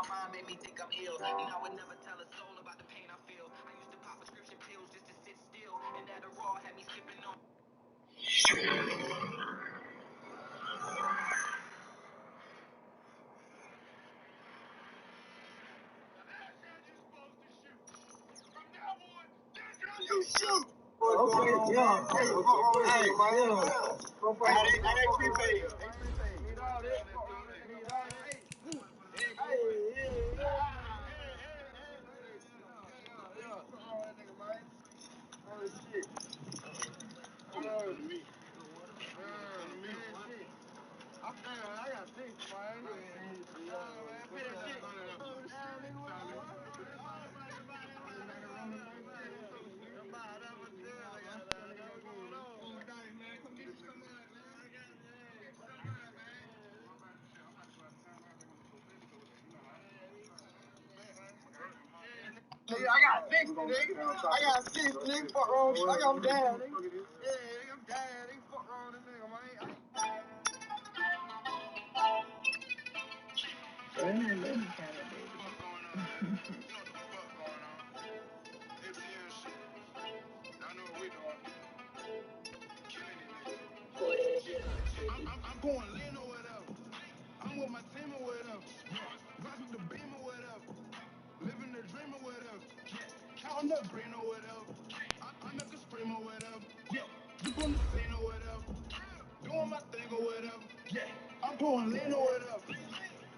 mind made me think I'm ill. And I would never tell a soul about the pain I feel. I used to pop prescription pills just to sit still. And that Raw had me skipping on. You shoot! Okay, yeah. Hey, man. Hey, prepaid. I got six, nigga, I got 60, nigga. I got 60, nigga. Fuck wrong. I got him down, nigga. Yeah, nigga, I'm down, nigga. Fuck wrong with this nigga, man. I'm going lean or whatever. I'm with my team or whatever. Rise with the beam or whatever. Living the dream or whatever. Counting the green or whatever. I make a scream or whatever. You on the scene or whatever. Doing my thing or whatever. I'm going lean or whatever.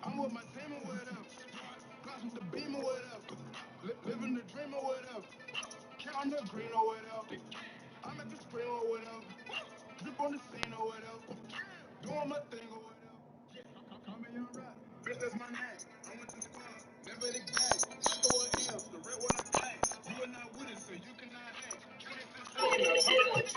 I'm with my team or whatever. Rise with the beam or whatever. Living the dream or whatever. Counting the green or whatever. I make a scream or whatever. Drip on the scene or whatever. Doing my thing or whatever. I'm a young rapper. Bitch, that's my name. I went to the club. Never the gang. I throw an L. The red when I claim. You are not with it, so you cannot hang. 26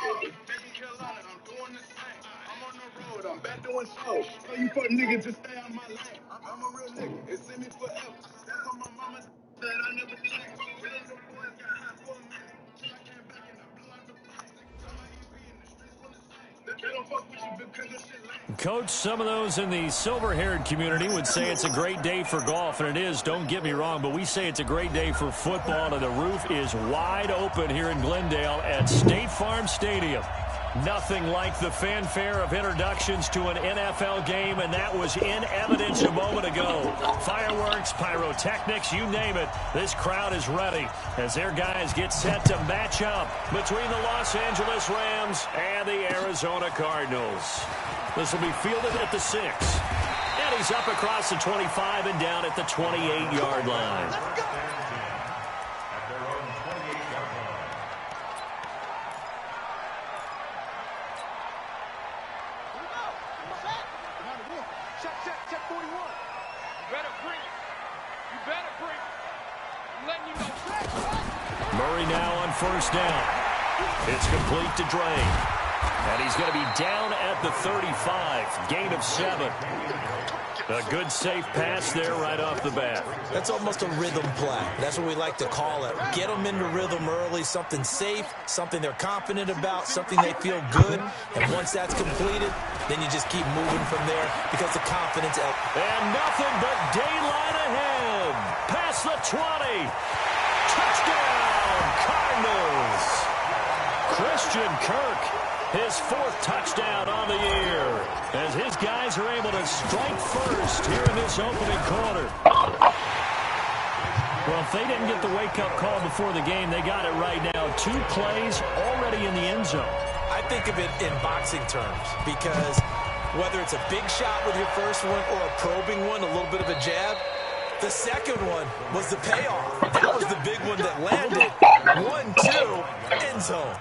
Baby Carolina, I'm doing the same. I'm on the road. I'm back doing shows. So you fuck niggas just stay on my lane. I'm a real nigga. It's in me forever. That's on my mama that I never changed. Real little boys got hot for a minute. Till I came back and I blew out the flame. Tell my EP in the streets for the same. They don't fuck with you because this shit lame. Coach, some of those in the silver-haired community would say it's a great day for golf, and it is, don't get me wrong, but we say it's a great day for football, and the roof is wide open here in Glendale at State Farm Stadium. Nothing like the fanfare of introductions to an NFL game, and that was in evidence a moment ago. Fireworks, pyrotechnics, you name it. This crowd is ready as their guys get set to match up between the Los Angeles Rams and the Arizona Cardinals. This will be fielded at the 6. And he's up across the 25 and down at the 28-yard line. Let's go. Check 41. You better bring it. You better bring it. I'm letting you know. Murray now on first down. It's complete to Drain. And he's going to be down at the 35. Gain of 7. A good safe pass there right off the bat. That's almost a rhythm play. That's what we like to call it. Get them into rhythm early, something safe, something they're confident about, something they feel good. And once that's completed, then you just keep moving from there because the confidence helps. And nothing but daylight ahead. Past the 20. Touchdown, Cardinals. Christian Kirk, his 4th touchdown on the year, as his guys are able to strike first here in this opening quarter. Well, if they didn't get the wake-up call before the game, they got it right now. 2 plays already in the end zone. I think of it in boxing terms because whether it's a big shot with your first one or a probing one, a little bit of a jab, the second one was the payoff. That was the big one that landed. 1-2, end zone.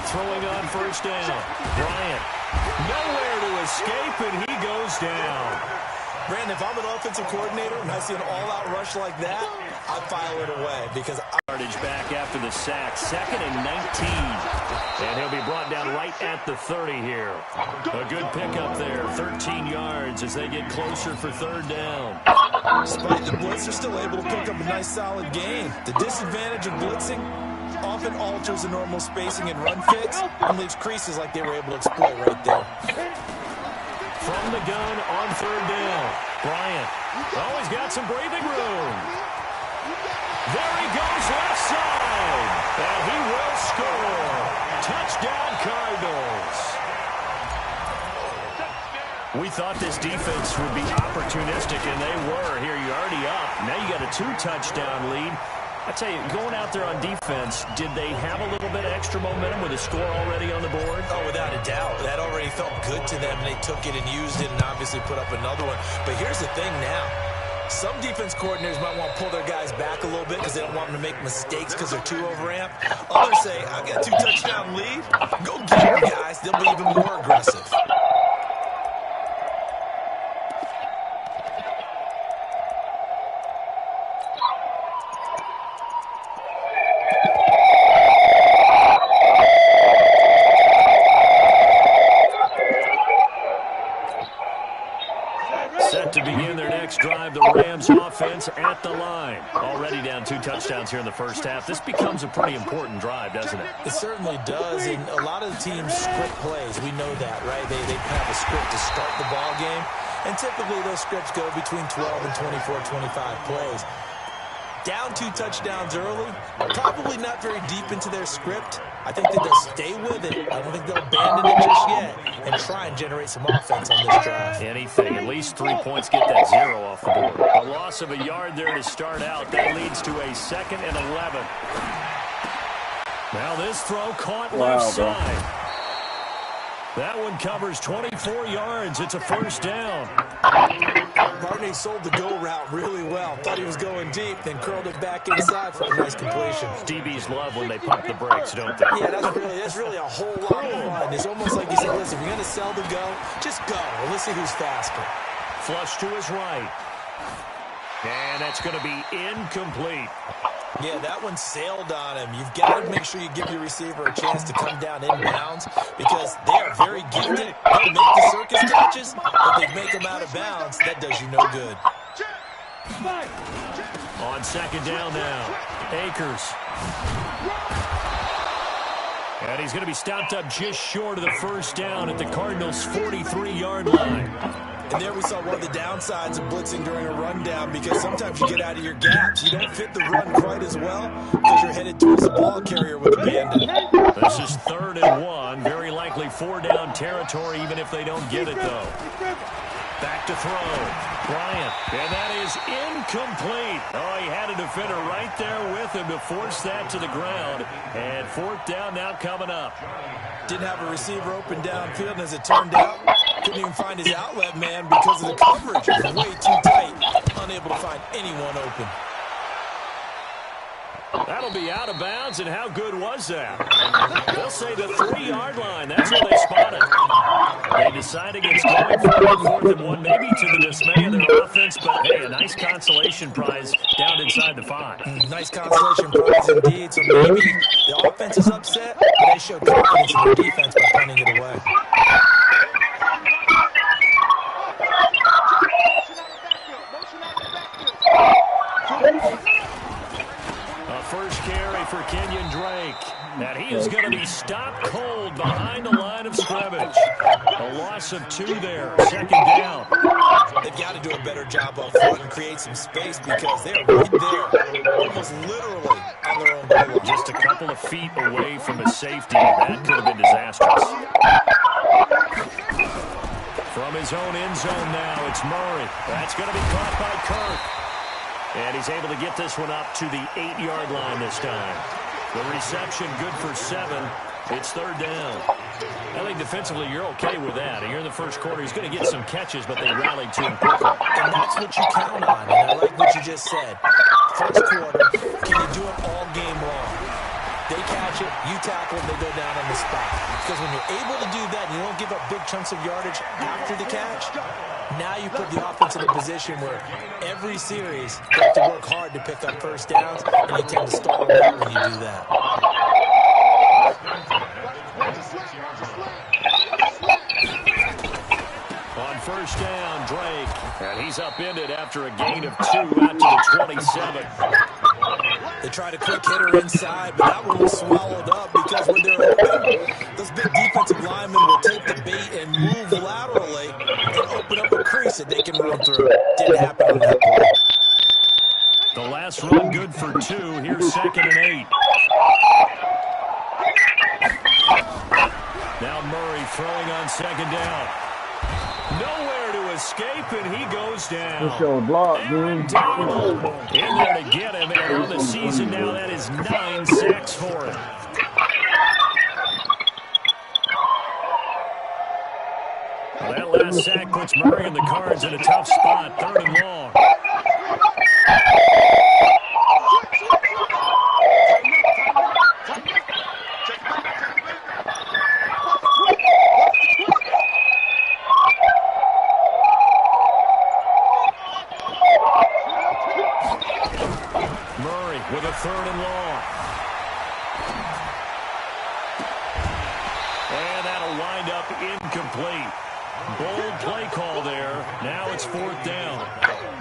Throwing on first down. Bryant. Nowhere to escape, and he goes down. Brandon, if I'm an offensive coordinator and I see an all-out rush like that, I'd file it away because Yardage back after the sack. 2nd and 19. And he'll be brought down right at the 30 here. A good pickup there. 13 yards as they get closer for 3rd down. Despite the blitz, they're still able to pick up a nice solid gain. The disadvantage of blitzing often alters the normal spacing and run fits and leaves creases like they were able to exploit right there. From the gun on 3rd down. Bryant. Oh, he's got some breathing room. There he goes left side. And he will score. Touchdown Cardinals. We thought this defense would be opportunistic, and they were. Here, you're already up. Now you got a 2-touchdown lead. I tell you, going out there on defense, did they have a little bit of extra momentum with a score already on the board? Oh, without a doubt. That already felt good to them. They took it and used it and obviously put up another one. But here's the thing now. Some defense coordinators might want to pull their guys back a little bit because they don't want them to make mistakes because they're too overamped. Others say, I got a 2-touchdown lead. Go get them, guys. They'll be even more aggressive. To begin their next drive, the Rams offense at the line. Already down 2 touchdowns here in the first half. This becomes a pretty important drive, doesn't it? It certainly does, and a lot of the teams script plays. We know that, right? They have a script to start the ball game, and typically those scripts go between 12 and 24, 25 plays. Down 2 touchdowns early, probably not very deep into their script. I think that they'll stay with it. I don't think they'll abandon it just yet and try and generate some offense on this drive. Anything. At least 3 points, get that 0 off the board. A loss of a yard there to start out. That leads to a 2nd and 11. Now this throw caught left side. That one covers 24 yards. It's a 1st down. Barney sold the go route really well. Thought he was going deep, then curled it back inside for a nice completion. DBs love when they pump the brakes, don't they? Yeah, that's really a whole lot of fun. It's almost like you said, listen, if you're going to sell the go, just go. And let's see who's faster. Flush to his right. And that's going to be incomplete. Yeah, that one sailed on him. You've got to make sure you give your receiver a chance to come down inbounds because they are very gifted. They'll make the circus catches, but they make them out of bounds. That does you no good. On 2nd down now, Akers. And he's going to be stopped up just short of the 1st down at the Cardinals' 43-yard line. And there we saw one of the downsides of blitzing during a rundown because sometimes you get out of your gaps. You don't fit the run quite as well because you're headed towards the ball carrier with abandon. This is 3rd and 1. Very likely 4-down territory even if they don't get it, though. Back to throw. Bryant. And that is incomplete. Oh, he had a defender right there with him to force that to the ground. And 4th down now coming up. Didn't have a receiver open downfield, and as it turned out, couldn't even find his outlet man because of the coverage. It was way too tight. Unable to find anyone open. That'll be out of bounds, and how good was that? They'll say the 3-yard line. That's where they spot it. They decide against going for 4th and 1, maybe to the dismay of their offense, but hey, a nice consolation prize down inside the 5. Nice consolation prize indeed. So maybe the offense is upset, but they showed confidence in their defense by punting it away. First carry for Kenyon Drake. And he is going to be stopped cold behind the line of scrimmage. A loss of 2 there. 2nd down. They've got to do a better job up front and create some space because they're right there, almost literally on their own goal line. Just a couple of feet away from a safety. That could have been disastrous. From his own end zone now, it's Murray. That's going to be caught by Kirk. And he's able to get this one up to the 8-yard line this time. The reception good for 7. It's 3rd down. I think defensively you're okay with that. Here in the first quarter, he's going to get some catches, but they rallied to him quickly. And that's what you count on. And I like what you just said. First quarter, can you do it all game long? They catch it, you tackle them, they go down on the spot. Because when you're able to do that and you don't give up big chunks of yardage after the catch, now you put the offense in a position where every series they have to work hard to pick up first downs, and you tend to stall them out when you do that. On first down, Drake, and he's upended after a gain of 2 out to the 27. They tried a quick hitter inside, but that one was swallowed up because when they're open, those big defensive linemen will take the bait and move laterally and open up a crease that they can run through. Didn't happen on that play. The last run good for 2. Here's 2nd and 8. Now Murray throwing on 2nd down. Nowhere to escape, and he goes down. Aaron Donald in there to get him, and on the season now, that is 9 sacks for him. Well, that last sack puts Murray and the Cards in a tough spot, 3rd and long. With a 3rd and long. And that'll wind up incomplete. Bold play call there. Now it's 4th down.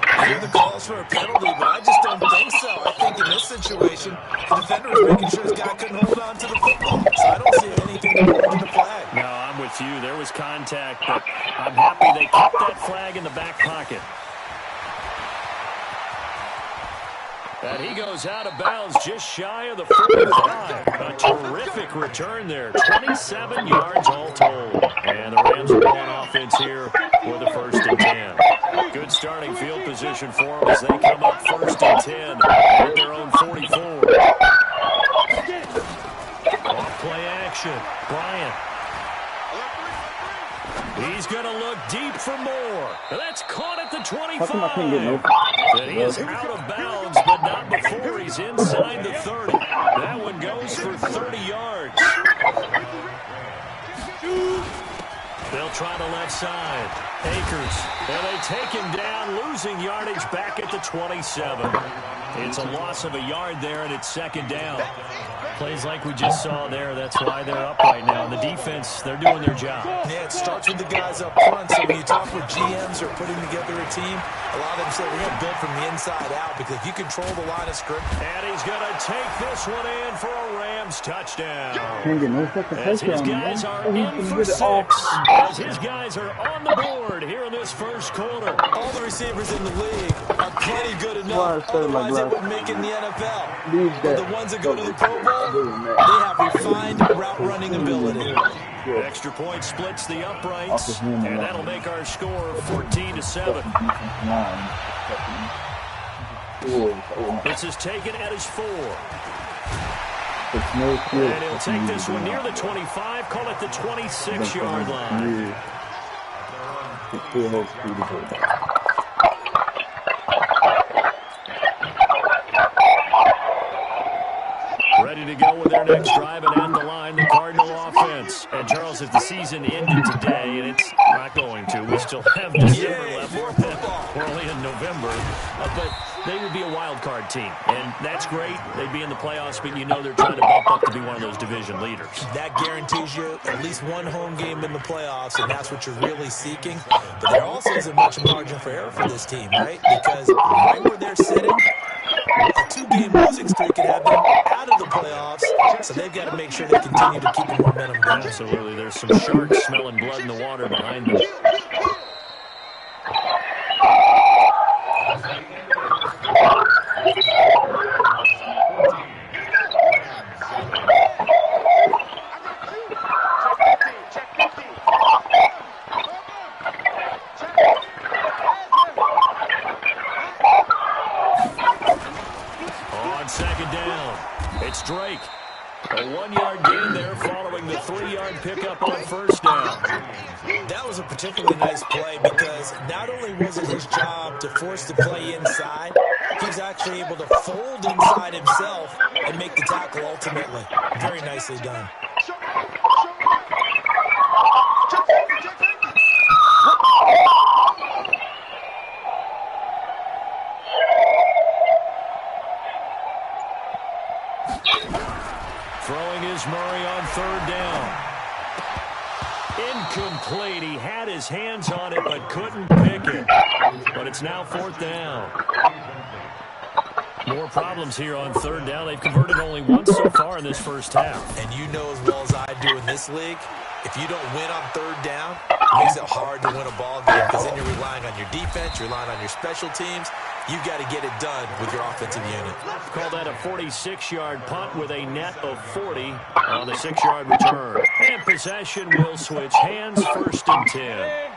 I hear the calls for a penalty, but I just don't think so. I think in this situation, the defender was making sure his guy couldn't hold on to the football. So I don't see anything to warrant the flag. No, I'm with you. There was contact, but I'm happy they kept that flag in the back pocket. And he goes out of bounds just shy of the 45. A terrific return there. 27 yards all told. And the Rams are on offense here with a 1st and 10. Good starting field position for them as they come up 1st and 10 at their own 44. Off play action. Bryant. He's going to look deep for more. That's caught at the 25. And he is out of bounds, but not before he's inside the 30. That one goes for 30 yards. They'll try the left side. Akers. And they take him down, losing yardage back at the 27. It's a loss of a yard there, and it's 2nd down. Plays like we just saw there. That's why they're up right now. The defense, they're doing their job. Yeah, it starts with the guys up front. So when you talk with GMs or putting together a team, a lot of them say we're going to build from the inside out because if you control the line of scrimmage. And he's going to take this one in for a Rams touchdown. As his guys are in for 6. As his guys are on the board here in this 1st quarter. All the receivers in the league are plenty good enough. Otherwise, they wouldn't make it in the NFL. But the ones that go to the Pro Bowl, they have refined route running ability. Extra point splits the uprights, and that'll make our score 14-7. This is taken at his 4. And he'll take this one near the 25, call it the 26-yard line. Ready to go with their next drive, and at the line, the Cardinal offense. And Charles, if the season ended today, and it's not going to, we still have December left. We're only in November, but they would be a wild card team, and that's great. They'd be in the playoffs, but you know they're trying to bump up to be one of those division leaders. That guarantees you at least one home game in the playoffs, and that's what you're really seeking. But there also isn't much margin for error for this team, right? Because right where they're sitting, a 2-game losing streak could have them out of the playoffs, so they've got to make sure they continue to keep the momentum going. Absolutely. There's some sharks smelling blood in the water behind them. On 2nd down, it's Drake. A 1-yard gain there following the 3-yard pickup on 1st down. That was a particularly nice play because not only was it his job to force the play inside, he was actually able to fold inside himself and make the tackle ultimately. Very nicely done. Throwing is Murray on third down. Incomplete. He had his hands on it but couldn't pick it. But it's now fourth down. More problems here on third down. They've converted only once so far in this first half. And you know as well as I do in this league, if you don't win on third down, it makes it hard to win a ball game because then you're relying on your defense, you're relying on your special teams. You've got to get it done with your offensive unit. Call that a 46-yard punt with a net of 40 on the 6-yard return. And possession will switch hands, first and 10.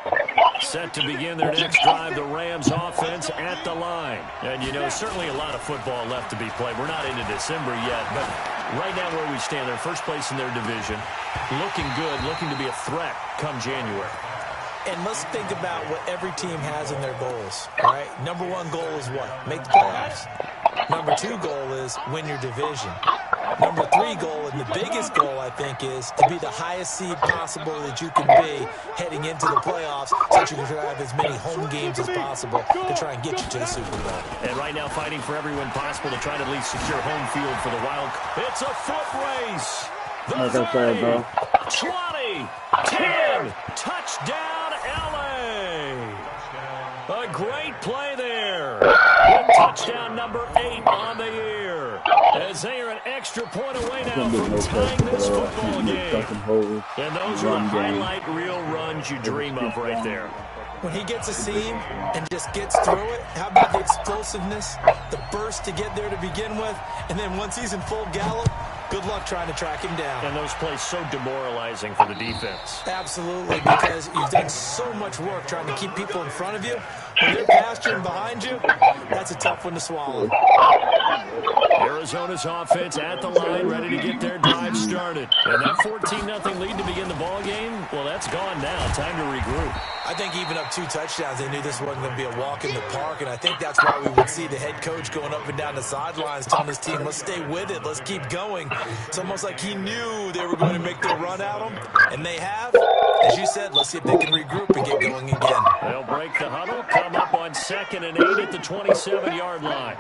Set to begin their next drive, the Rams offense at the line. And, you know, certainly a lot of football left to be played. We're not into December yet, but right now where we stand, they're first place in their division. Looking good, looking to be a threat come January. And let's think about what every team has in their goals, all right? Number one goal is what? Make the playoffs. Number two goal is win your division. Number three goal, and the biggest goal, I think, is to be the highest seed possible that you can be heading into the playoffs so that you can have as many home games as possible to try and get you to the Super Bowl. And right now fighting for every win possible to try to at least secure home field for the Wild. It's a foot race. The 30, 20, 10, touchdown LA. A great play there. With touchdown number 8 on the year. As they are an extra point away now from tying this football game. And those are the highlight reel runs you dream of right there. When he gets a seam and just gets through it, how about the explosiveness, the burst to get there to begin with, and then once he's in full gallop, good luck trying to track him down. And those plays so demoralizing for the defense. Absolutely, because you've done so much work trying to keep people in front of you. When they're pasturing behind you, that's a tough one to swallow. Arizona's offense at the line, ready to get their drive started. And that 14-0 lead to begin the ball game, well, that's gone now. Time to regroup. I think even up 2 touchdowns, they knew this wasn't going to be a walk in the park, and I think that's why we would see the head coach going up and down the sidelines telling his team, let's stay with it, let's keep going. It's almost like he knew they were going to make their run at him, and they have. As you said, let's see if they can regroup and get going again. They'll break the huddle, come up on 2nd and 8 at the 27-yard line.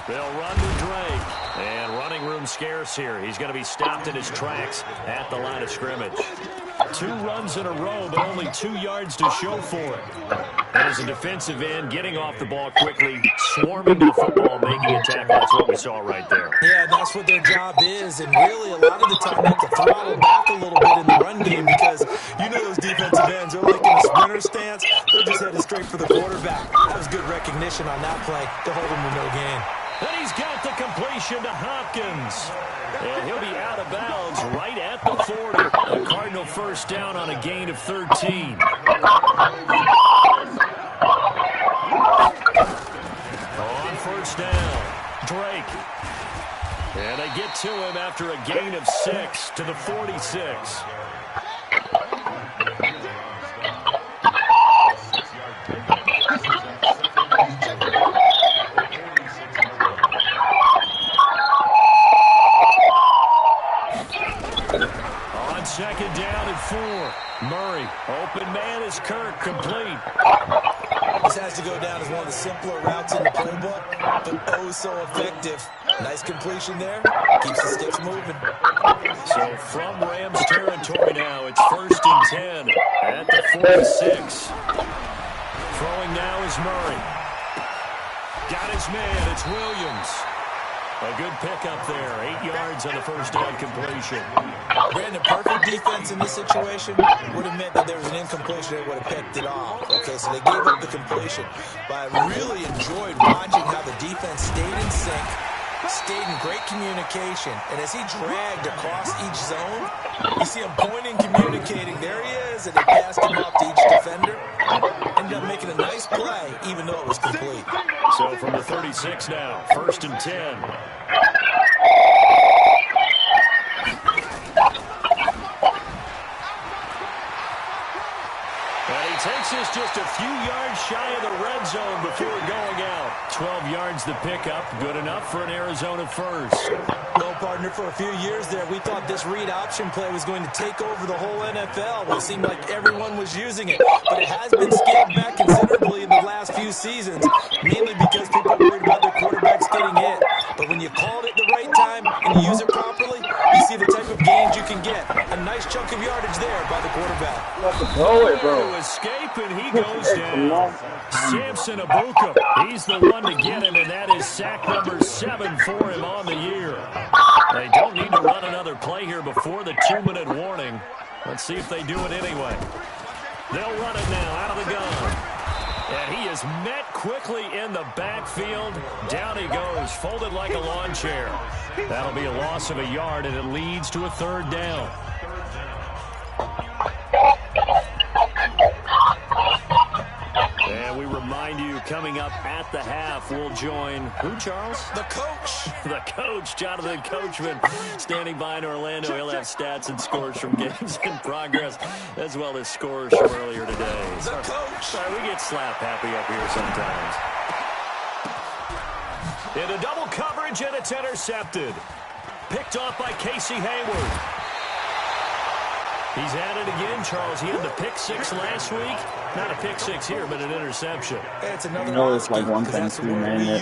They'll run to Drake, and running room scarce here. He's going to be stopped in his tracks at the line of scrimmage. 2 runs in a row, but only 2 yards to show for it. And as a defensive end, getting off the ball quickly, swarming to the football, making a tackle. That's what we saw right there. Yeah, that's what their job is, and really a lot of the time they have to throttle back a little bit in the run game because you know those defensive ends are like in a sprinter stance. They're just headed straight for the quarterback. That was good recognition on that play to hold him to no gain. And he's got the completion to Hopkins. And he'll be out of bounds right at the 40. A Cardinal first down on a gain of 13. On first down, Drake. And they get to him after a gain of 6 to the 46. On 2nd down and 4. Murray, open man is Kirk, complete. This has to go down as one of the simpler routes in the playbook, but oh so effective. Nice completion there. Keeps the sticks moving. So from Rams territory now, it's 1st and 10 at the 46. Throwing now is Murray. Got his man, it's Williams. A good pickup there, 8 yards on the first down completion. Brandon, perfect defense in this situation would have meant that there was an incompletion that would have picked it off. Okay, so they gave up the completion. But I really enjoyed watching how the defense stayed in sync, stayed in great communication, and as he dragged across each zone, you see him pointing, communicating. There he is, and they passed him off to each defender. Ended up making a nice play, even though it was complete. So from the 36 now, 1st and 10. And he takes takes us just a few yards shy of the red zone before going out. 12 yards the pickup, good enough for an Arizona first. Well, partner, for a few years there, we thought this read option play was going to take over the whole NFL. It seemed like everyone was using it, but it has been scaled back considerably in the last few seasons, mainly because people are worried about their quarterbacks getting hit. But when you call it at the right time and you use it properly, you see the type of gains you can get. A nice chunk of yardage there by the quarterback. To escape, and he goes down. Samson Abuka, he's the one to get him, and that is sack number 7 for him on the year. They don't need to run another play here before the 2-minute warning. Let's see if they do it anyway. They'll run it now out of the gun. And he is met quickly in the backfield. Down he goes, folded like a lawn chair. That'll be a loss of a yard, and it leads to a 3rd down. And we remind you, coming up at the half, we'll join who, Charles? The coach. The coach, Jonathan Coachman, standing by in Orlando. He'll have stats and scores from games in progress, as well as scores from earlier today. The coach. Sorry, we get slap happy up here sometimes. Into double coverage, and it's intercepted. Picked off by Casey Hayward. He's at it again, Charles. He had the pick 6 last week. Not a pick 6 here, but an interception. It's another it's like one thing too, man.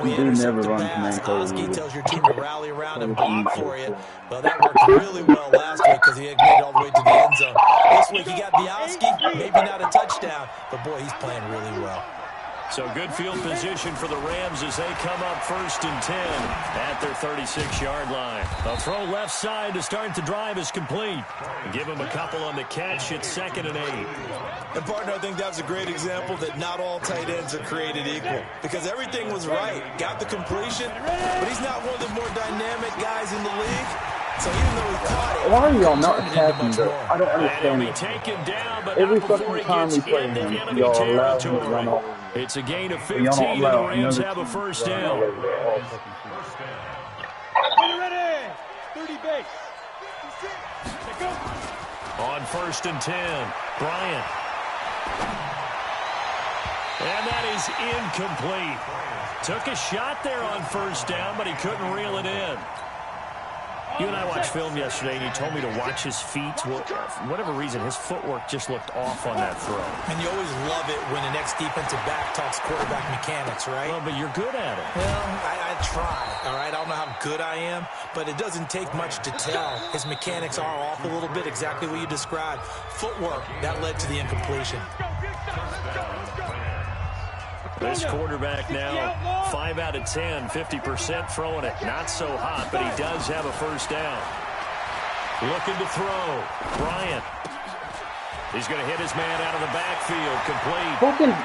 You do never run to man coverage. Oski tells your team to rally around and block for you. Well, that worked really well last week because he had made it all the way to the end zone. This week he got the Oski, maybe not a touchdown, but boy, he's playing really well. So good field position for the Rams as they come up 1st and 10 at their 36-yard line. A throw left side to start the drive is complete. Give him a couple on the catch. It's 2nd and 8. And, partner, I think that's a great example that not all tight ends are created equal because everything was right. Got the completion, but he's not one of the more dynamic guys in the league. So even though he caught it, why are y'all not attacking though? I don't understand it. Taken down, but Every not before fucking he time we gets play into him, enemy y'all allow him to territory. run over. It's a gain of Y'all 15, don't and the allow Rams another have a team first to run down. over. Are you ready? 30 base. Go. On 1st and 10, Bryant. And that is incomplete. Took a shot there on 1st down, but he couldn't reel it in. You and I watched film yesterday, and you told me to watch his feet. Well, for whatever reason, his footwork just looked off on that throw. And you always love it when an ex-defensive back talks quarterback mechanics, right? Well, but you're good at it. Well, I try, all right? I don't know how good I am, but it doesn't take much to tell. His mechanics are off a little bit, exactly what you described. Footwork, that led to the incompletion. This quarterback now 5 out of 10, 50% throwing it. Not so hot, but he does have a first down. Looking to throw. Bryant. He's going to hit his man out of the backfield. Complete.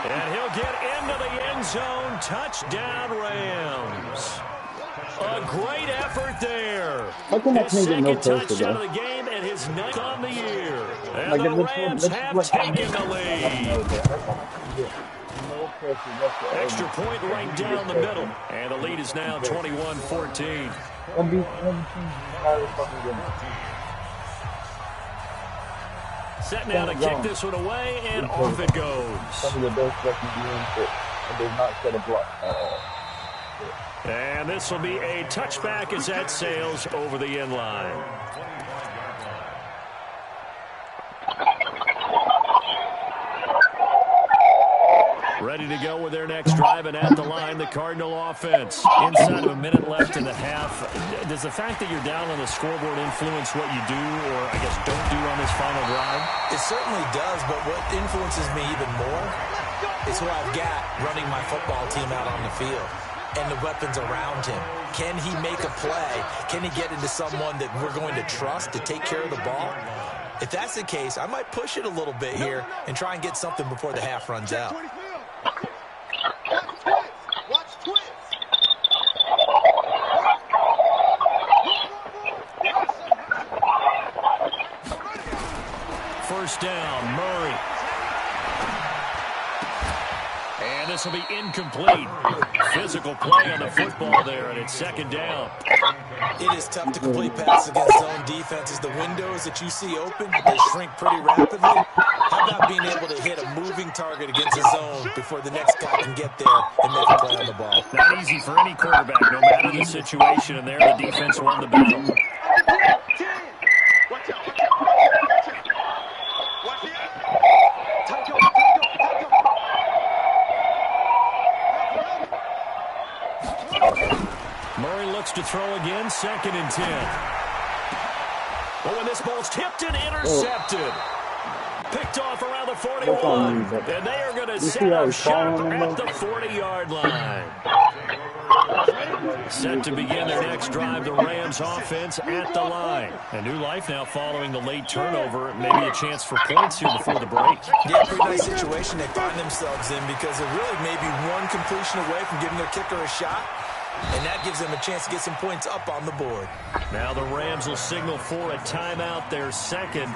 And he'll get into the end zone. Touchdown, Rams. A great effort there. His second touchdown of the game and his 9th on the year. And the Rams have taken the lead. Extra point right down the middle. And the lead is now 21-14. Set now to kick this one away, and off it goes. Some of the best that can do and does not set a block at all. And this will be a touchback as that sails over the end line. Ready to go with their next drive, and at the line, the Cardinal offense. Inside of a minute left in the half. Does the fact that you're down on the scoreboard influence what you do, or I guess don't do on this final drive? It certainly does, but what influences me even more is who I've got running my football team out on the field and the weapons around him. Can he make a play? Can he get into someone that we're going to trust to take care of the ball? If that's the case, I might push it a little bit here and try and get something before the half runs out. Watch twist. First down, Murray. And this will be incomplete. Physical play on the football there, and it's 2nd down. It is tough to complete passes against zone defenses. The windows that you see open, they shrink pretty rapidly. How about being able to hit a moving target against his zone before the next guy can get there and make a play on the ball. Not easy for any quarterback, no matter the situation, and there the defense won the battle. Watch out, watch out, watch out. Watch it. Take over. Murray looks to throw again, 2nd and 10. Oh, and this ball's tipped and intercepted. Picked off around the 41. And they are going to set up shop at the 40-yard line. Set to begin their next drive, the Rams offense at the line. A new life now following the late turnover. Maybe a chance for points here before the break. Yeah, pretty nice situation they find themselves in because they're really maybe one completion away from giving their kicker a shot. And that gives them a chance to get some points up on the board. Now the Rams will signal for a timeout, their second,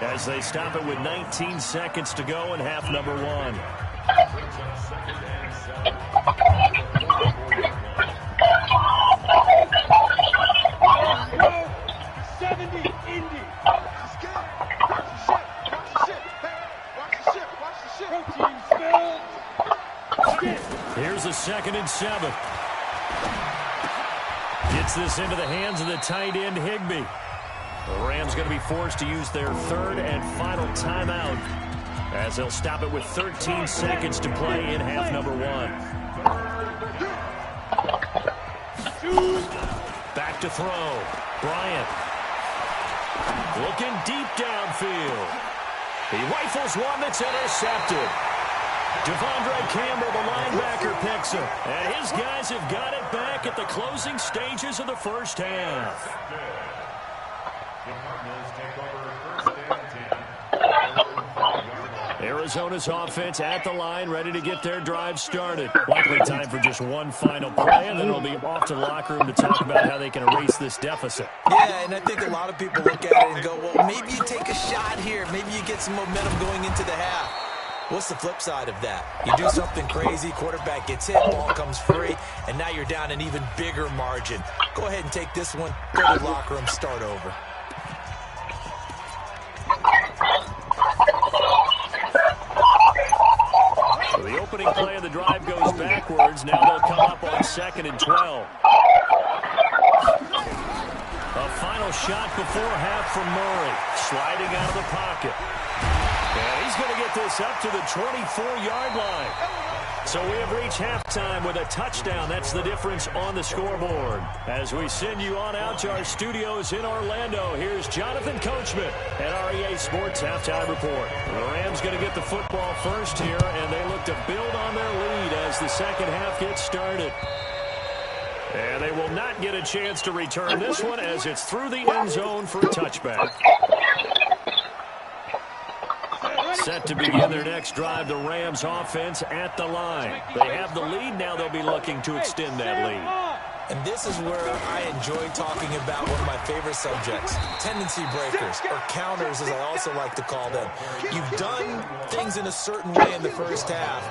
as they stop it with 19 seconds to go in half number 1. Here's a 2nd and 7. Gets this into the hands of the tight end, Higbee. The Rams going to be forced to use their 3rd and final timeout as they'll stop it with 13 seconds to play in half number 1. Back to throw. Bryant. Looking deep downfield. He rifles one that's intercepted. Devondre Campbell, the linebacker, picks him. And his guys have got it back at the closing stages of the first half. Arizona's offense at the line, ready to get their drive started. Likely time for just one final play, and then it'll be off to the locker room to talk about how they can erase this deficit. Yeah, and I think a lot of people look at it and go, well, maybe you take a shot here. Maybe you get some momentum going into the half. What's the flip side of that? You do something crazy, quarterback gets hit, ball comes free, and now you're down an even bigger margin. Go ahead and take this one, go to the locker room, start over. So the opening play of the drive goes backwards. Now they'll come up on 2nd and 12. A final shot before half from Murray. Sliding out of the pocket. And he's going to get this up to the 24-yard line. So we have reached halftime with a touchdown. That's the difference on the scoreboard. As we send you on out to our studios in Orlando, here's Jonathan Coachman at REA Sports Halftime Report. The Rams going to get the football first here, and they look to build on their lead as the second half gets started. And they will not get a chance to return this one as it's through the end zone for a touchback. Set to begin their next drive, the Rams offense at the line. They have the lead. Now they'll be looking to extend that lead. And this is where I enjoy talking about one of my favorite subjects, tendency breakers, or counters as I also like to call them. You've done things in a certain way in the first half,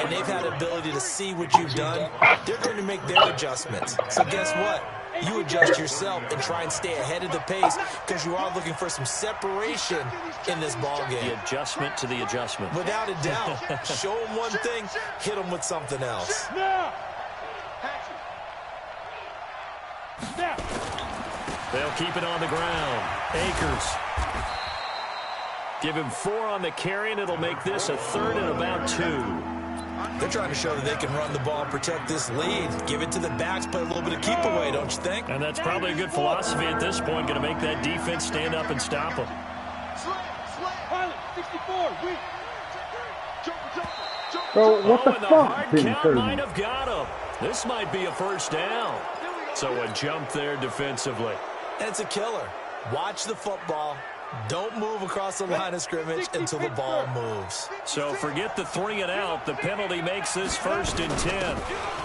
and they've had the ability to see what you've done. They're going to make their adjustments. So guess what? You adjust yourself and try and stay ahead of the pace because you are looking for some separation in this ball game. The adjustment to the adjustment. Without a doubt. Show them one thing, hit them with something else. They'll keep it on the ground. Akers. Give him 4 on the carry, and it'll make this a 3rd and about 2. They're trying to show that they can run the ball and protect this lead. Give it to the backs, play a little bit of keep away, don't you think? And that's probably a good philosophy at this point, going to make that defense stand up and stop them. Bro, what the and fuck? hard count might have got him. This might be a first down. So a jump there defensively. And it's a killer. Watch the football. Don't move across the line of scrimmage until the ball moves. So forget the 3 and out. The penalty makes this 1st and 10.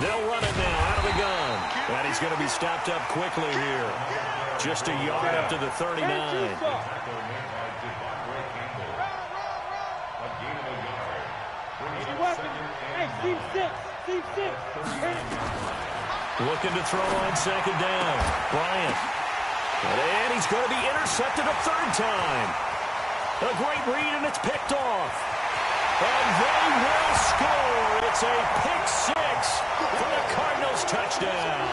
They'll run it now out of the gun. And he's going to be stopped up quickly here. Just a yard up to the 39. Looking to throw on 2nd down. Bryant. And he's going to be intercepted a 3rd time. A great read, and it's picked off. And they will score. It's a pick six for the Cardinals touchdown.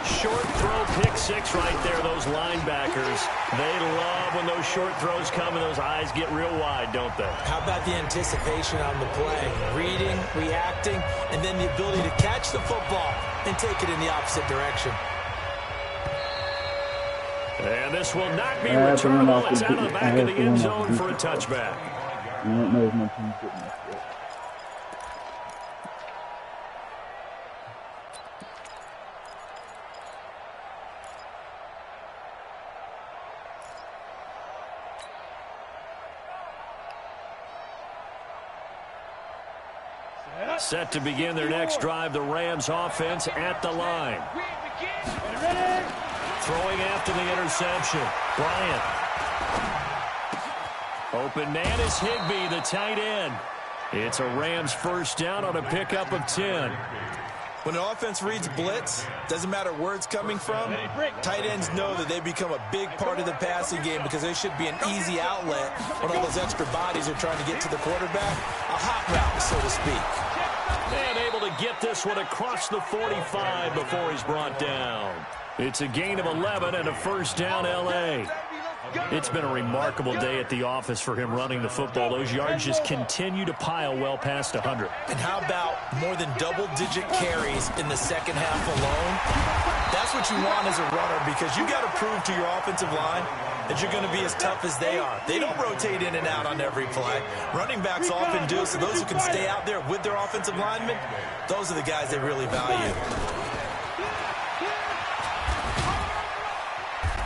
Short throw pick six right there, those linebackers. They love when those short throws come and those eyes get real wide, don't they? How about the anticipation on the play? Reading, reacting, and then the ability to catch the football and take it in the opposite direction. And this will not be returnable. It's out of the back of the end zone for a touchback. I don't know if my team's getting this yet. Set to begin their next drive, the Rams offense at the line. Throwing after the interception. Bryant. Open man is Higbee, the tight end. It's a Rams first down on a pickup of 10. When the offense reads blitz, doesn't matter where it's coming from, tight ends know that they become a big part of the passing game because they should be an easy outlet when all those extra bodies are trying to get to the quarterback. A hot route, so to speak. And able to get this one across the 45 before he's brought down. It's a gain of 11 and a first down, L.A. It's been a remarkable day at the office for him running the football. Those yards just continue to pile well past 100. And how about more than double-digit carries in the second half alone? That's what you want as a runner because you got to prove to your offensive line that you're going to be as tough as they are. They don't rotate in and out on every play. Running backs often do, so those who can stay out there with their offensive linemen, those are the guys they really value.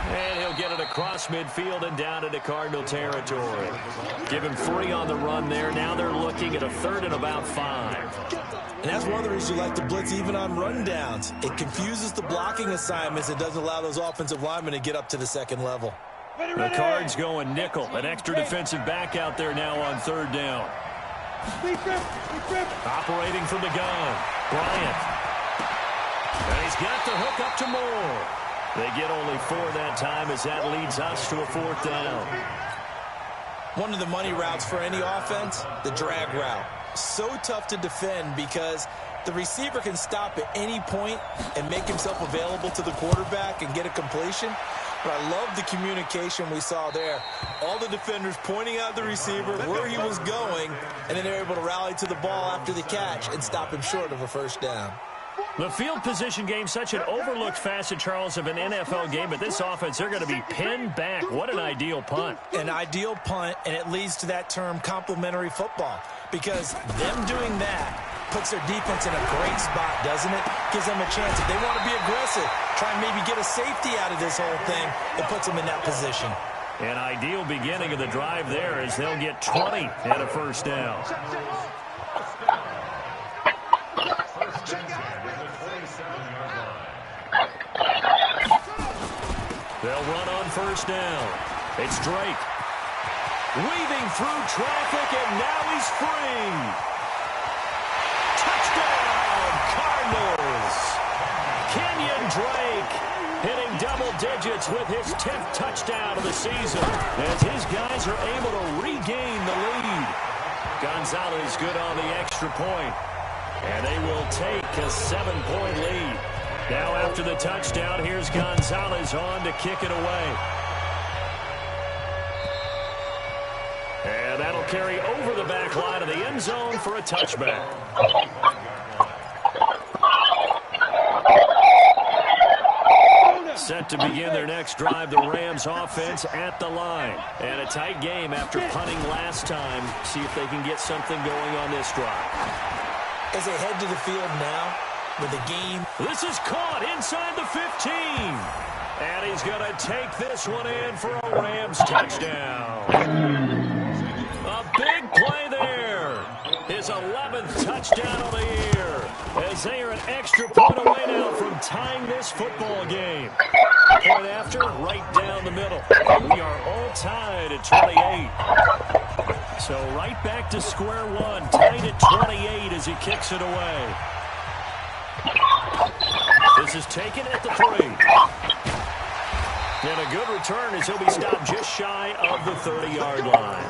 And he'll get it across midfield and down into Cardinal territory. Give him 3 on the run there. Now they're looking at a third and about 5. And that's one of the reasons you like to blitz even on rundowns. It confuses the blocking assignments and doesn't allow those offensive linemen to get up to the second level. The Cards going nickel. An extra defensive back out there now on third down. Operating from the gun. Bryant. And he's got the hook up to Moore. They get only 4 that time as that leads us to a fourth down. One of the money routes for any offense, the drag route. So tough to defend because the receiver can stop at any point and make himself available to the quarterback and get a completion. But I love the communication we saw there. All the defenders pointing out the receiver, where he was going, and then they're able to rally to the ball after the catch and stop him short of a first down. The field position game, such an overlooked facet, Charles, of an NFL game, but this offense, they're going to be pinned back. What an ideal punt. An ideal punt, and it leads to that term complementary football, because them doing that puts their defense in a great spot, doesn't it? Gives them a chance. If they want to be aggressive, try and maybe get a safety out of this whole thing, it puts them in that position. An ideal beginning of the drive there as they'll get 20 and a first down. They'll run on first down. It's Drake. Weaving through traffic, and now he's free. Touchdown, Cardinals. Kenyon Drake hitting double digits with his 10th touchdown of the season as his guys are able to regain the lead. Gonzalez good on the extra point, and they will take a 7-point lead. Now after the touchdown, here's Gonzalez on to kick it away. And that'll carry over the back line of the end zone for a touchback. Set to begin their next drive, the Rams offense at the line. And a tight game after punting last time. See if they can get something going on this drive. As they head to the field now, with the game. This is caught inside the 15. And he's going to take this one in for a Rams touchdown. A big play there. His 11th touchdown of the year. As they are an extra point away now from tying this football game. Point after, right down the middle. And we are all tied at 28. So right back to square one. Tied at 28 as he kicks it away. This is taken at the 3. And a good return as he'll be stopped just shy of the 30-yard line.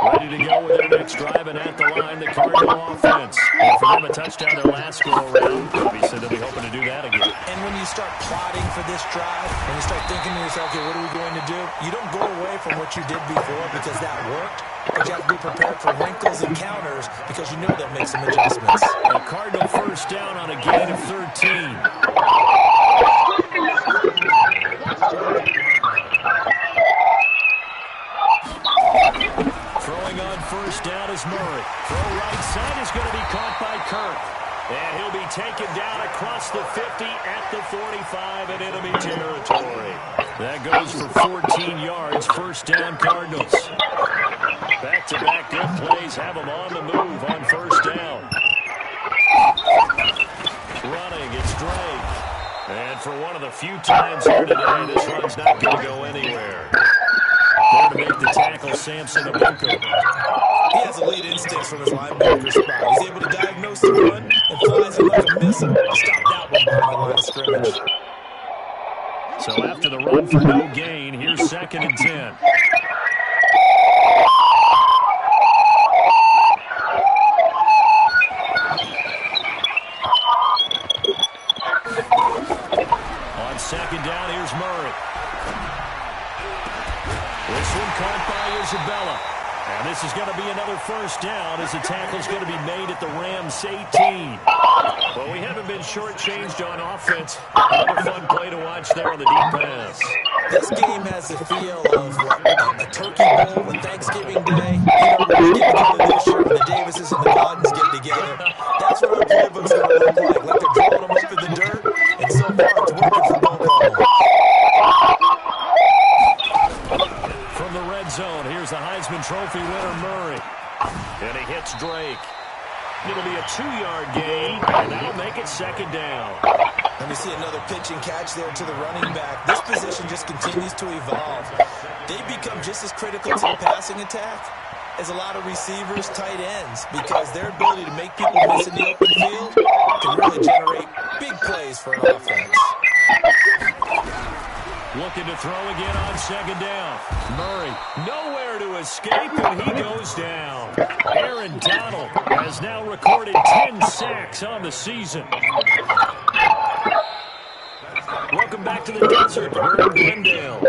Ready to go with their next drive, and at the line, the Cardinal offense. And for them, a touchdown their last go-around. Obviously, they'll be hoping to do that again. And when you start plotting for this drive, and you start thinking to yourself, okay, what are we going to do? You don't go away from what you did before because that worked, but you have to be prepared for wrinkles and counters because you know they'll make some adjustments. A Cardinal first down on a gain of 13. Throwing on first down is Murray. Throw right side is going to be caught by Kirk. And he'll be taken down across the 50 at the 45 in enemy territory. That goes for 14 yards. First down, Cardinals. Back-to-back good plays have them on the move on first down. Running, it's Drake. And for one of the few times here today, this run's not going to go anywhere. There to make the tackle, Samson Abuko. He has elite instincts from his linebacker spot. He's able to diagnose the run and flies it like a missile. Stop that one behind the line of scrimmage. So after the run for no gain, here's 2nd and 10. On 2nd down, here's Murray. This one caught by Isabella. And this is going to be another first down as the tackle's going to be made at the Rams 18. Well, we haven't been shortchanged on offense. Another fun play to watch there on the deep pass. This game has the feel of a turkey bowl with Thanksgiving Day. You know, we're getting together this year when the Davises and the Cottons get together. That's what our playbook's going to look like. Like they're drawing them up in the dirt. And so far, it's working for both of them. From the red zone, here's the Heisman Trophy winner, Murray. And he hits Drake. It'll be a 2-yard gain, and that'll make it 2nd down. Let me see another pitch and catch there to the running back. This position just continues to evolve. They become just as critical to the passing attack as a lot of receivers, tight ends, because their ability to make people miss in the open field can really generate big plays for an offense. Looking to throw again on 2nd down. Murray, nowhere to escape, and he goes down. Aaron Donald has now recorded 10 sacks on the season. Welcome back to the desert. We're in Glendale.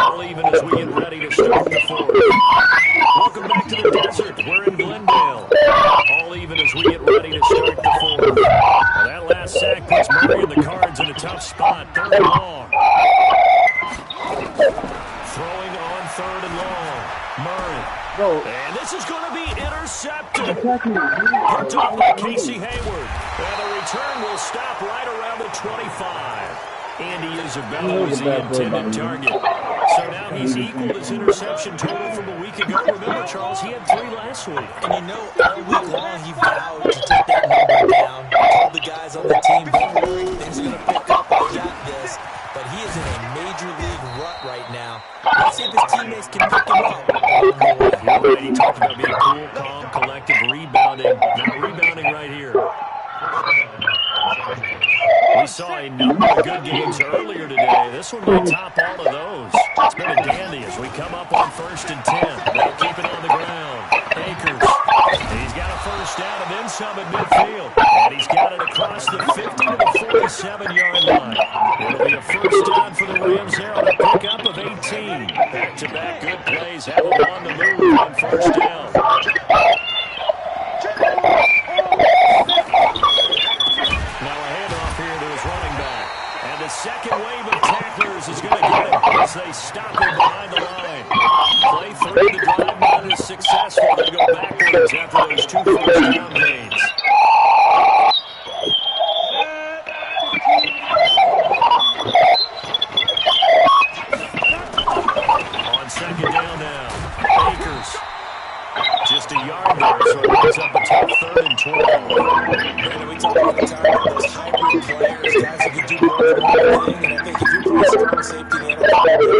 All even as we get ready to start the 4th. Welcome back to the desert. We're in Glendale. All even as we get ready to start the 4th. Well, that last sack puts Murray and the Cards in a tough spot. 3rd and long. Throwing on 3rd and long. Murray. And this is going to be intercepted. Picked off by Casey Hayward. And the return will stop right around the 25. Andy Isabella was the intended target. So now he's equaled his interception total from a week ago. Remember, Charles, he had 3 last week. And you know, all week long he vowed to take that number down. Told the guys on the team, don't worry, things are going to pick up. I got this. But he is in a major league rut right now. Let's see if his teammates can pick him up. You're right. He talked about being cool, calm, collective, rebounding. Now rebounding right here. We saw a number of good games earlier today. This one might top all of those. It's been a dandy as we come up on 1st and 10. They'll keep it on the ground. Akers. He's got a first down and then some at midfield. And he's got it across the 50 to the 47-yard line. It'll be a first down for the Rams there on a pickup of 18. Back-to-back good plays have them on the move on first down. Now a handoff here to his running back. And the second wave of tacklers is going to get him as they stop him behind the line. Play through the drive not is successful. They go backwards after those 2 first down gains. On 2nd down now, Akers. Just a yard there, so it ends up a tough 3rd and 12. Man, we talk all the time about those hybrid players, guys who can do more than one thing, and I think if you play strong safety in the NFL, you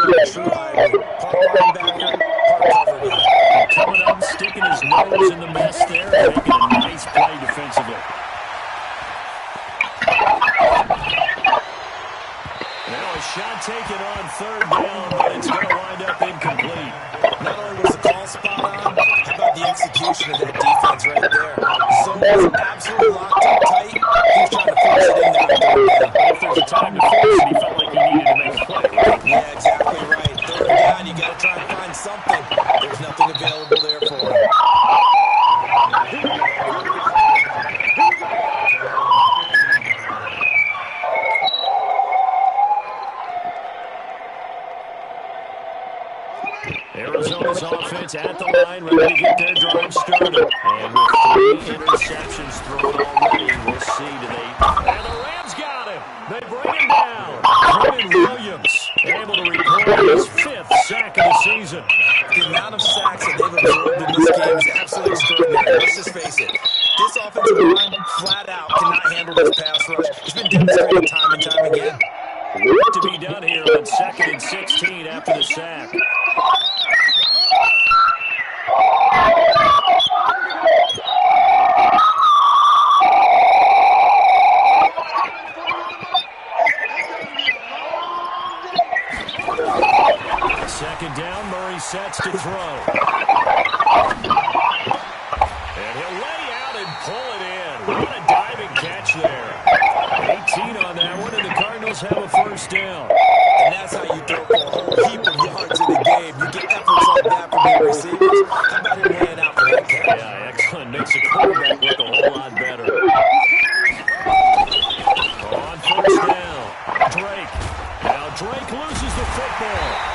are a true hybrid. Part linebacker, part cover guy. Coming up, sticking his nose Now a shot taken on third down, but it's going to wind up incomplete. Not only was the call spot on, how about the execution of that defense right there? Zone was absolutely locked up tight. He was trying to force it in there on third down. But if there's a time to force it, he felt like he needed to make a play, right? Yeah, exactly right. Third down, you got to try and find something. There's nothing available there for him. Arizona's offense at the line, ready to get their drive started. And with 3 interceptions thrown already, we'll see today. And the Rams got him. They bring him down. Quinn Williams able to record his 5th sack of the season. The amount of sacks that they've absorbed in this game is absolutely extraordinary. Let's just face it. This offensive line, flat out, cannot handle this pass rush. It's been demonstrated time and time again. Work to be done here on 2nd and 16 after the sack. Second down, Murray sets to throw. And he'll lay out and pull it in. What a diving catch there. 18 on that one, and the Cardinals have a first down. And that's how you throw a whole heap of yards in the game. You get efforts like that from your receivers. How about him laying out for that catch? Yeah, excellent. Makes the quarterback look a whole lot better. On first down, Drake. Now Drake loses the football.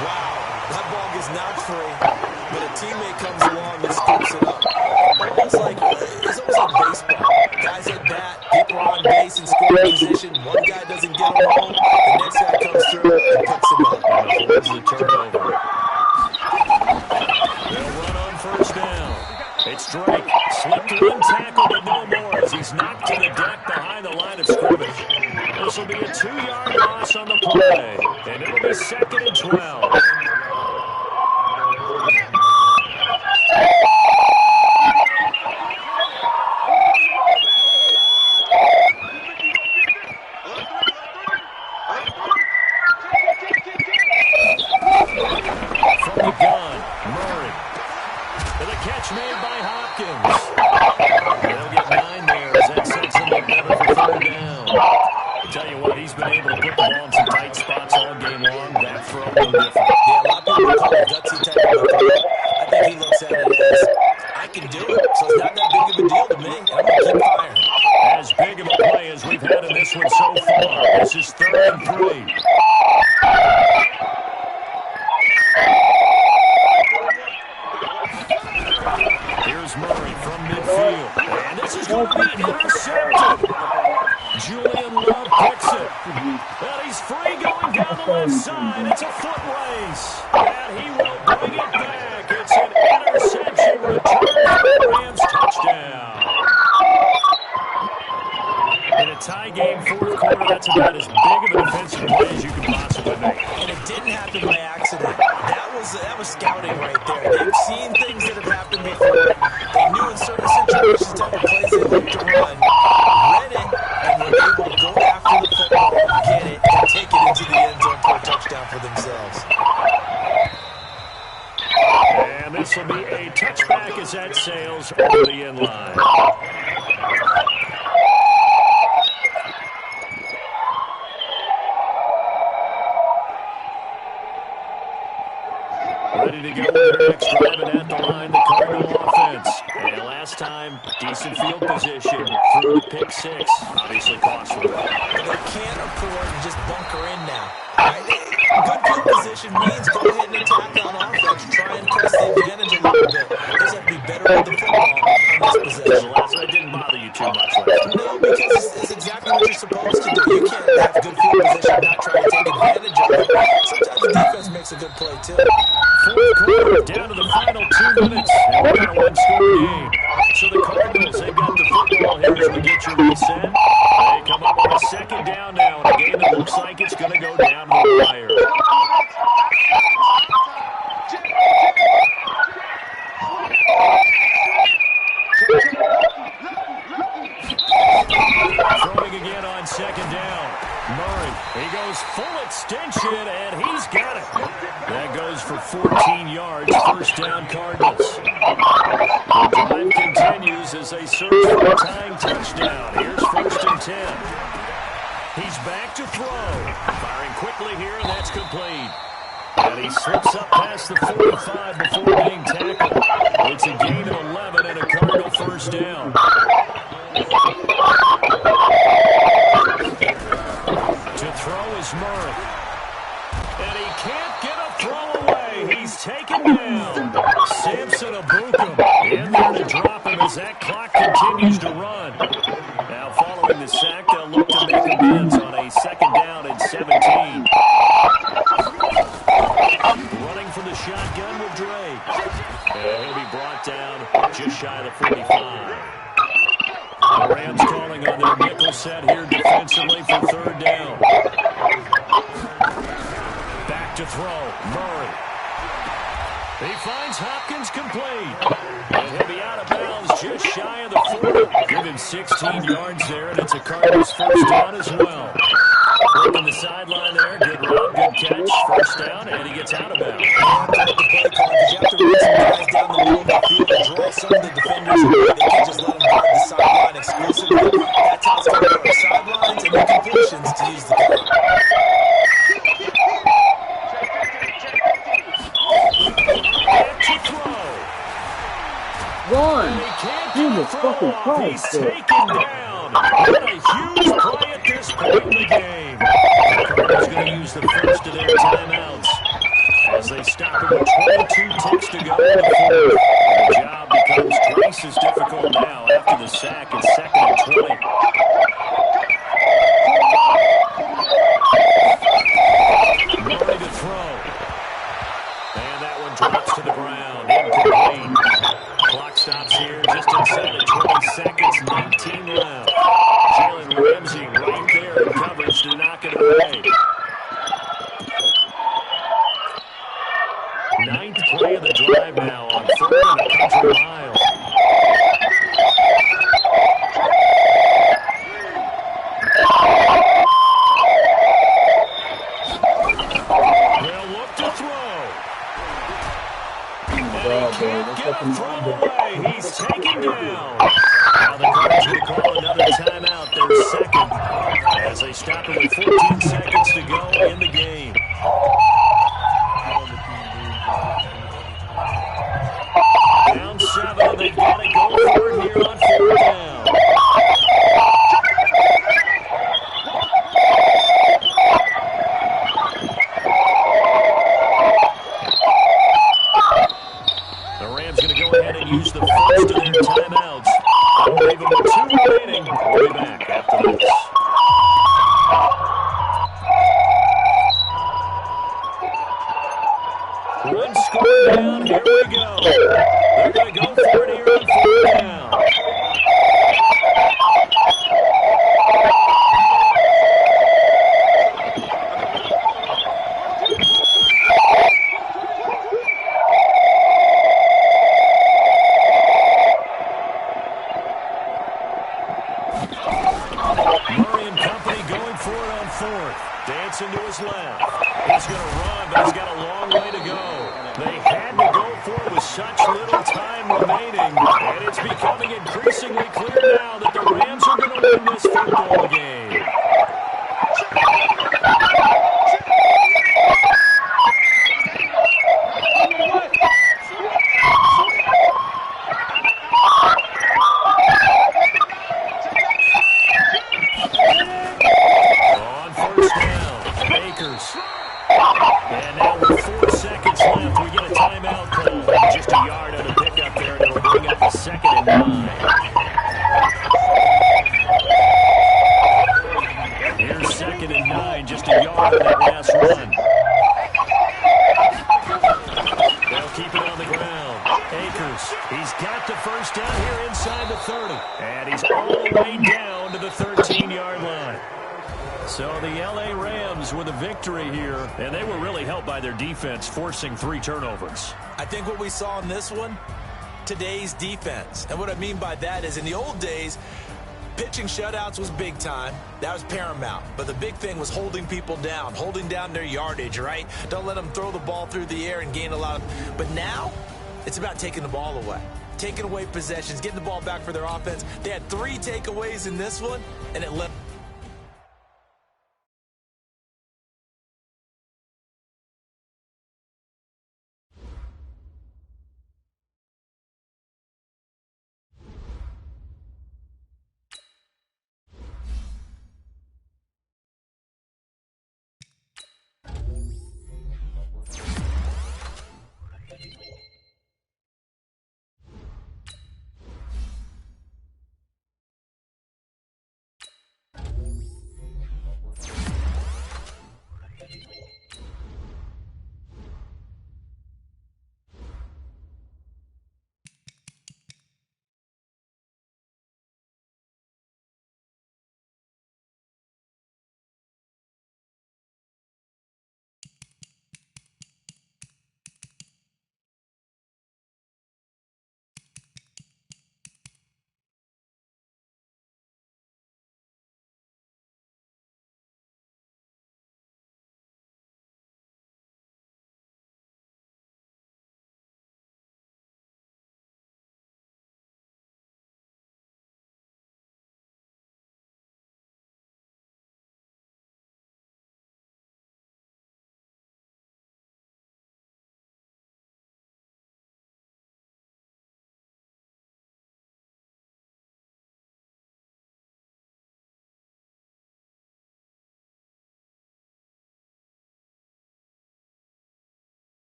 Wow, that ball gets knocked free, but a teammate comes along and scoops it up. It's almost like baseball. Guys at bat, people are on base in scoring position. One guy doesn't get him home, the next guy comes through and picks him up. And avoids the turnover. They'll run on first down. It's Drake. Slipped one tackle, but no more as he's knocked to the deck behind the line of scrimmage. This will be a 2-yard loss on the play, and it'll be 2nd and 12. From the gun, Murray. And the catch made by Hopkins. They'll get 9 there as that sets them up better for third down. I'll tell you what, he's been able to put the ball in some tight spots all game long. That throw, no different. Yeah, a lot of people call it gutsy type of a throw. I think he looks at it as, I can do it, so it's not that big of a deal to me. I'm going to keep firing. As big of a play as we've had in this one so far. This is 3rd and 3. Here's Murray from midfield. And this is going to be intercepted. Julian Love picks it. And he's free going down the left side. It's a foot race. And he will bring it back. It's an interception return for the Rams touchdown. In a tie game, 4th quarter, that's about as big of a defensive play as you can possibly make. And it didn't happen by accident. That was scouting right there. They've seen things that have happened before. They knew in certain situations, type of plays they looked to run, read it, and were able to go after the football, get it, and take it into the end zone for a touchdown for themselves. And this will be a touchback as that sails over the end line. Ready to go with their next drive, and at the line, the Cardinal offense. And last time, decent field position through the pick 6. Obviously costly. They can't afford to just bunker in now. Right? Good field position means go ahead and attack on offense. Try and press the advantage a little bit. They have to be better with the football on this possession. That didn't bother you too much last time. No, because it's exactly what you're supposed to do. You can't have good field position and not try to take advantage of it. Sometimes the defense makes a good play, too. 4th quarter, down to the final 2 minutes, and we're going to one-score game. So the Cardinals, they've got the football here as we get you reset. They come up on a 2nd down now in a game that looks like it's going to go down to the wire. Murray, he goes full extension, and he's got it. That goes for 14 yards, first down Cardinals. The drive continues as they search for a tying touchdown. Here's first and 10. He's back to throw. Firing quickly here, and that's complete. And he slips up past the 45 before being tackled. It's a gain of 11 and a Cardinal first down. To throw is Murray. And he can't get a throw away. He's taken down. Samson Abukum in there to drop him as that clock continues to run. Now following the sack, they'll look to make amends on a second down and 17. Running for the shotgun with Drake. And he'll be brought down just shy of the 45. The Rams calling on their nickel set here defensively for third down. Back to throw. Murray. He finds Hopkins complete. And he'll be out of bounds just shy of the 40. Give him 16 yards there, and it's a Cardinals first down as well. Working the sideline there. Good run, good catch. First down, and he gets out of bounds. You have to run some guys down the middle of the field and draw some of the defenders away. They can't just let them guard the sideline exclusively. That's how it's going to go. The sidelines and the completions to use the clock. Run! Jesus fucking Christ! He's taken down. What a huge play at this point in the game. Cardinals going to use the first of their timeouts as they stop him with 22 ticks to go in the fourth. The job becomes twice as difficult now after the sack. It's second and 20. Murray to throw. And that one drops to the ground. Incomplete. Clock stops here just inside of 20 seconds, 19 left. Jalen Ramsey right there in coverage to knock it away. Ninth play of the drive now on 4 and a country mile. They'll look to throw. Can't get a throw away. He's taken down. Now the Cardinals going to call another timeout, their second, as they stop it with 14 seconds to go in the game. Down 7, and they've got to go for it here on 4th down. Use the first of their timeouts. I'll leave them with 2 remaining. We'll be back after this. One score down. Here we go. They're going to go for it here on 4th down. Dancing to his left. He's going to run, but he's got a long way to go. They had to go for it with such little time remaining, and it's becoming increasingly clear now that the Rams are going to win this football game. And now with 4 seconds left, we get a timeout call. Just a yard on the pickup there, and it'll bring up the 2nd and 9. Here's 2nd and 9, just a yard on that last run. They'll keep it on the ground. Akers, he's got the first down here inside the 30. And he's all the way down to the 13-yard line. So the L.A. Rams with a victory here, and they were really helped by their defense, forcing 3 turnovers. I think what we saw in this one, today's defense. And what I mean by that is in the old days, pitching shutouts was big time. That was paramount. But the big thing was holding people down, holding down their yardage, right? Don't let them throw the ball through the air and gain a lot of... But now, it's about taking the ball away. Taking away possessions, getting the ball back for their offense. They had 3 takeaways in this one, and it left...